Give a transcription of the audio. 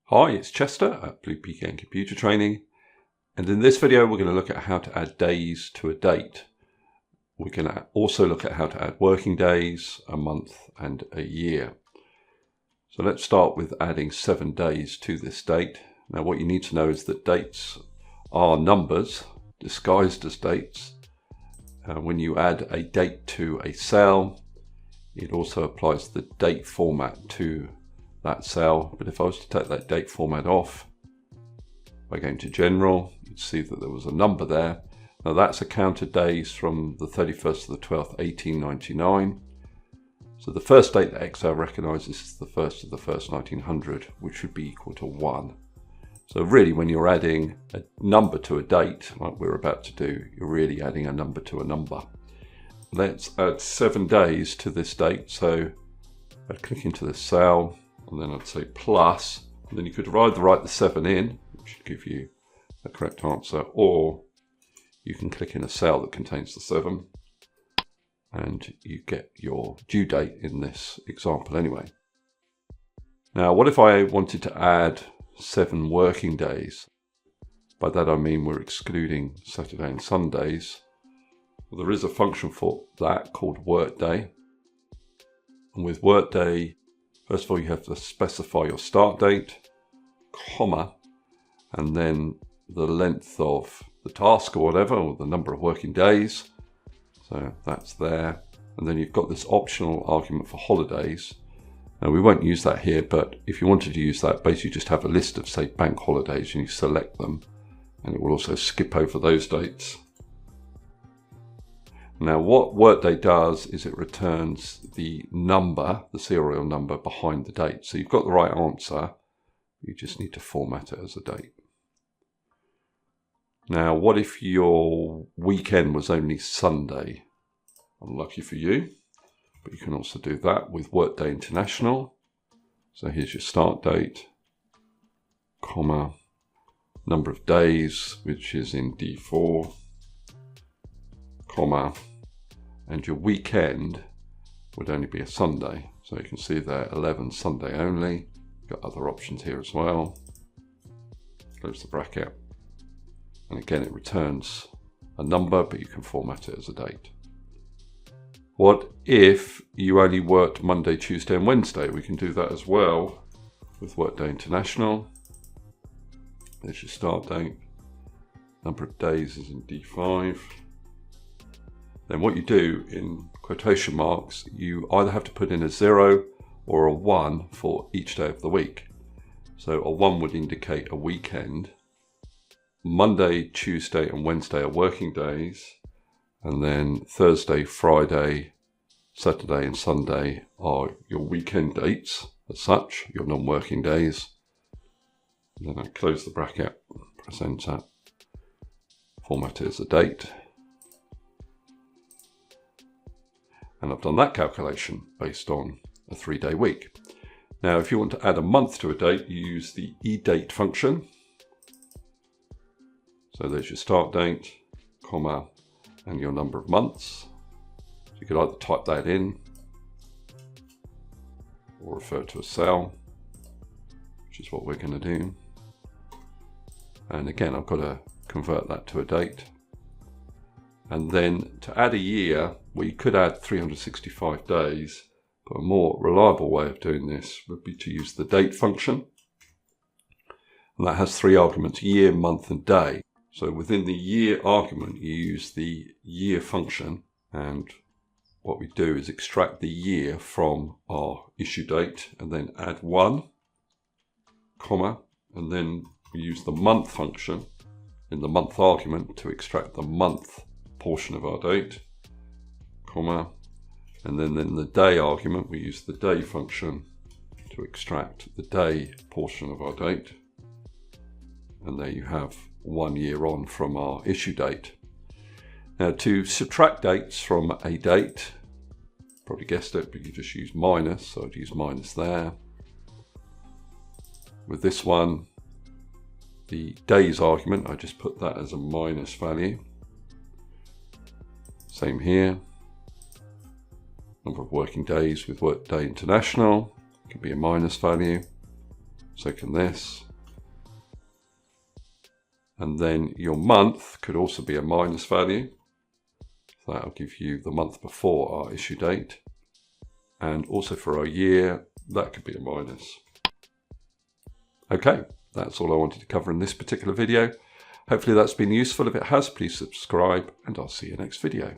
Hi, it's Chester at wkend Computer Training, and in this video we're going to look at how to add days to a date. We're going to also look at how to add working days, a month and a year. So let's start with adding 7 days to this date. Now what you need to know is that dates are numbers disguised as dates. When you add a date to a cell, it also applies the date format to that cell. But if I was to take that date format off by going to General, you'd see that there was a number there. Now that's a count of days from the 31st to the 12th, 1899. So the first date that Excel recognises is the 1st of the 1st, 1900, which would be equal to 1. So really, when you're adding a number to a date, like we're about to do, you're really adding a number to a number. Let's add 7 days to this date. So I'd click into this cell, and then I'd say plus, and then you could either write the 7 in, which should give you the correct answer, or you can click in a cell that contains the 7, and you get your due date in this example anyway. Now, what if I wanted to add 7 working days? By that I mean we're excluding Saturday and Sundays. Well, there is a function for that called Workday. And with Workday, first of all, you have to specify your start date, comma, and then the length of the task or whatever, or the number of working days. So that's there. And then you've got this optional argument for holidays. Now we won't use that here, but if you wanted to use that, basically just have a list of, say, bank holidays, and you select them, and it will also skip over those dates. Now what Workday does is it returns the number, the serial number behind the date. So you've got the right answer, you just need to format it as a date. Now what if your weekend was only Sunday? Unlucky for you, but you can also do that with Workday International. So here's your start date, comma, number of days, which is in D4, comma, and your weekend would only be a Sunday. So you can see there 11 Sunday only. Got other options here as well. Close the bracket. And again, it returns a number, but you can format it as a date. What if you only worked Monday, Tuesday and Wednesday? We can do that as well with Workday International. There's your start date. Number of days is in D5. Then what you do in quotation marks, you either have to put in a 0 or a 1 for each day of the week. So a 1 would indicate a weekend. Monday, Tuesday and Wednesday are working days. And then Thursday, Friday, Saturday and Sunday are your weekend dates as such, your non-working days. And then I close the bracket, press enter, format it as a date. And I've done that calculation based on a 3-day week. Now, if you want to add a month to a date, you use the EDATE function. So there's your start date, comma, and your number of months. So you could either type that in or refer to a cell, which is what we're going to do. And again, I've got to convert that to a date. And then to add a year, well, you could add 365 days, but a more reliable way of doing this would be to use the date function. And that has 3 arguments, year, month and day. So within the year argument, you use the year function, and what we do is extract the year from our issue date and then add 1, comma, and then we use the month function in the month argument to extract the month portion of our date, comma, and then in the day argument, we use the day function to extract the day portion of our date. And there you have 1 year on from our issue date. Now to subtract dates from a date, probably guessed it, but you just use minus, so I'd use minus there. With this one, the days argument, I just put that as a minus value. Same here. Number of working days with Workday International can be a minus value. So can this. And then your month could also be a minus value. So that'll give you the month before our issue date. And also for our year, that could be a minus. Okay, that's all I wanted to cover in this particular video. Hopefully that's been useful. If it has, please subscribe, and I'll see you next video.